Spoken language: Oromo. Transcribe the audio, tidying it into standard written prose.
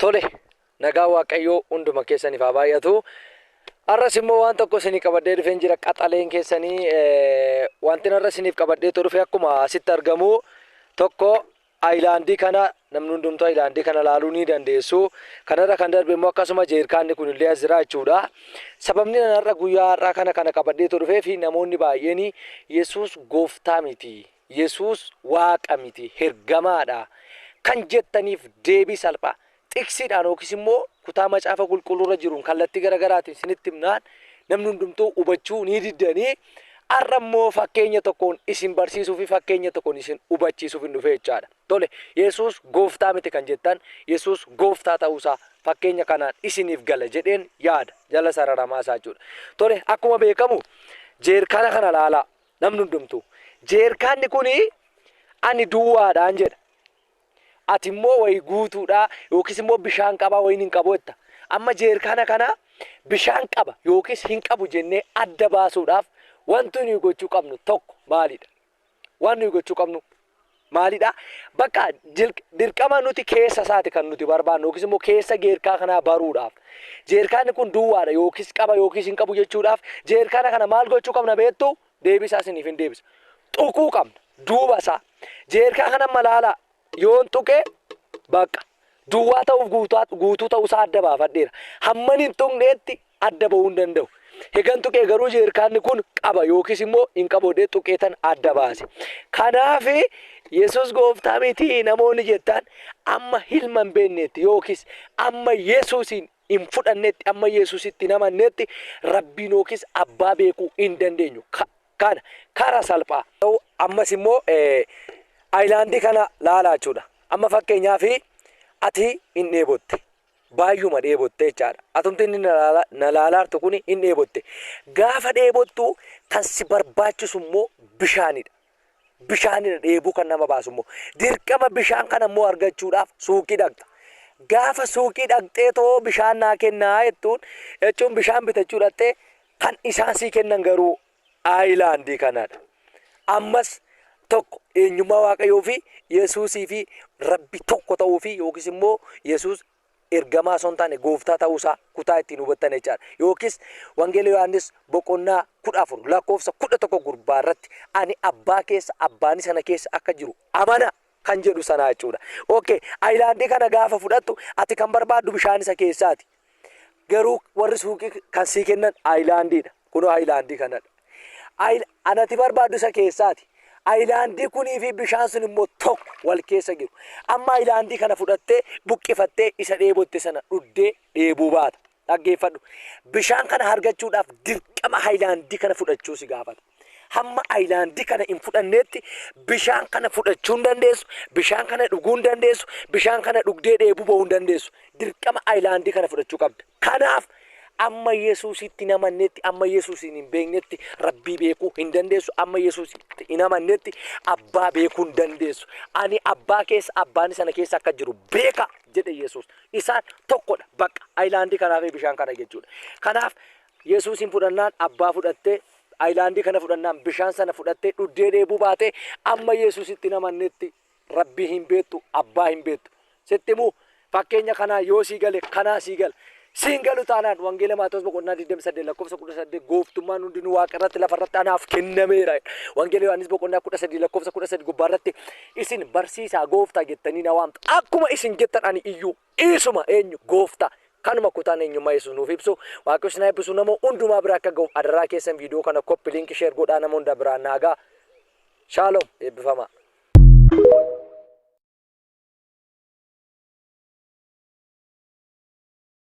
Tole, nagaa waaqayyoo hunduma keessaniif haa baay'atu. Arras immoo waan tokko isinii qabadhee dhufeen jira. Qaxaleen keessanii wanti narra isiniif qabadhee dhufe akkuma asitti argamu tokko aayilaandii kana namni hundumtuu aayilaandii kana laaluu ni dandeessu. Kanarra kan darbe immoo akkasuma jeerkaanni kun illee as jira jechuudha. Sababni narra guyyaa har'aa kana qabadhee dhufee fi namoonni baay'een Yesuus gooftaa miti, Yesuus waaqa miti, ergamaadha kan jettaniif deebii salphaa xiqsiidhaan yookiis immoo kutaa macaafa qulqulluurra jiruun kallattii garaagaraatiin isinitti himnaan namni hundumtuu hubachuu ni diddanii har'a immoo fakkeenya tokkoon isin barsiisuu fi fakkeenya tokkoon isin hubachiisuuf hin dhufe jechaadha. Tole, Yesuus gooftaa miti kan jettan Yesuus gooftaa ta'uusaa fakkeenya kanaan isiniif gala jedheen yaada jala sararamaa isaa jechuudha. Tole, akkuma beekamu jeerkaana kana laalaa namni hundumtuu jeerkaanni kuni ani duwwaadhaan jedha. Ati immoo wayi guutuudha yookiis immoo bishaan qaba wayin hin qabu jetta. Amma jeerkaana kana bishaan qaba yookiis hin qabu jennee adda baasuudhaaf wanti nuyi gochuu qabnu tokko maalidha? Waan nuyi gochuu qabnu maalidha? Bakka dirqama nuti keessa isaati kan nuti barbaannu yookiis immoo keessa jeerkaa kanaa baruudhaaf. Jeerkaanni kun duwwaadha yookiis qaba yookiis hin qabu jechuudhaaf jeerkaana kana maal gochuu qabna beektu? Deebisaa isiniif hin deebisa. Tuquu qabna duuba isaa. Jeerkaa kana malaalaa. Yoon tuqe bakka duwwaa ta'uuf guutuu ta'uusaa adda baafadheera. Hamman hin tuqneetti adda ba'uu hin danda'u. Egan tuqee garuu jeerkaanni kun qaba yookiis immoo hin qaboodhee tuqeetan adda baase. Kanaaf Yesuus gooftaa miti namoonni jettaan amma ilma hin beekneetti yookiis amma Yesuusin hin fudhanneetti amma Yesuusitti hin amanneetti Rabbiin yookiis abbaa beekuu hin dandeenyu. Kana karaa salphaa. Ammas immoo aayilaandii kana laalaa jechuudha. Amma fakkeenyaaf ati hin dheebotte. Baay'uma dheebotte jechaadha. Atumti inni na laalaartu kun hin dheebotte. Gaafa dheebottu kan si barbaachisu immoo bishaanidha. Bishaanidha dheebuu kan nama baasu immoo. Dirqama bishaan kana immoo argachuudhaaf suuqii dhaqxa. Gaafa suuqii dhaqxee too bishaan naa kennaa jechuun bishaan bitachuu dhaqxee kan isaan sii kennan garuu aayilaandii kanadha. Ammas tokko eenyummaa waaqayyoo fi Yesuusii fi Rabbi tokko ta'uu fi yookiis immoo Yesuus ergamaa osoo hin taane gooftaa ta'uusaa kutaa ittiin hubattan jechaadha. Yookiis wangeela Yohaannis boqonnaa 14 lakkoofsa 11 gurbaa irratti ani abbaa keessa abbaan sana keessa akka jiru amana kan jedhu sana jechuudha. Okay, aayilaandii kana gaafa fudhattu ati kan barbaaddu bishaan isa keessaati. Garuu warri suuqii kan sii kennan aayilaandiidha. Kunoo aayilaandii kanadha. Anati barbaaddu isa keessaati. Aayilaandii kunii fi bishaan sun immoo tokko wal keessa jiru. Amma aayilaandii kana fudhattee buqqifattee isa dheebotte sana dhuddee dheebuu baata. Dhaggeeffadhu. Bishaan kana argachuudhaaf dirqama aayilaandii kana fudhachuu si gaafata. Hamma aayilaandii kana hin fudhanneetti bishaan kana fudhachuu hin dandeessu, bishaan kana dhuguu hin dandeessu, bishaan kana dhugdee dheebuu ba'uu hin dandeessu. Dirqama aayilaandii kana fudhachuu qabda. Kanaaf amma Yesuusitti hin amanneetti amma Yesuusin hin beeknetti Rabbii beekuu hin dandeessu. Amma Yesuusitti hin amanneetti abbaa beekuu hin dandeessu. Ani abbaa keessa abbaan sana keessa akka jiru beeka jedhe Yesuus. Isaan tokkodha bakka aayilaandii kanaa fi bishaan kana jechuudha. Kanaaf Yesuusin fudhannaan abbaa fudhattee aayilaandii kana fudhannaan bishaan sana fudhattee dhuddee dheebuu baatee amma Yesuusitti hin amanneetti Rabbii hin beektu abbaa hin beektu. Sitti immoo fakkeenya kanaa yoo sii gale kanaa sii gala. Singalu taanaan wangeela Maatewos boqonnaa 28 lakkoofsa 18 gooftummaan hundinuu waaqa irratti lafa irratti anaaf kennameera. Wangeela Yohaannis boqonnaa 13 lakkoofsa 18 gubbaa irratti isin barsiisaa gooftaa jettanii na waamtu. Akkuma isin jettan ani iyyuu isuma eenyu gooftaa. Kanuma kutaan eenyummaa Yesuus nuuf ibsu. Waaqayyo isin eebbisu nama hundumaa bira akka ga'u adaraa keessan viidiyoo kana koppii liinkii sheer godhaa nama hunda biraan naagaa. Shaaloom eebbifamaa.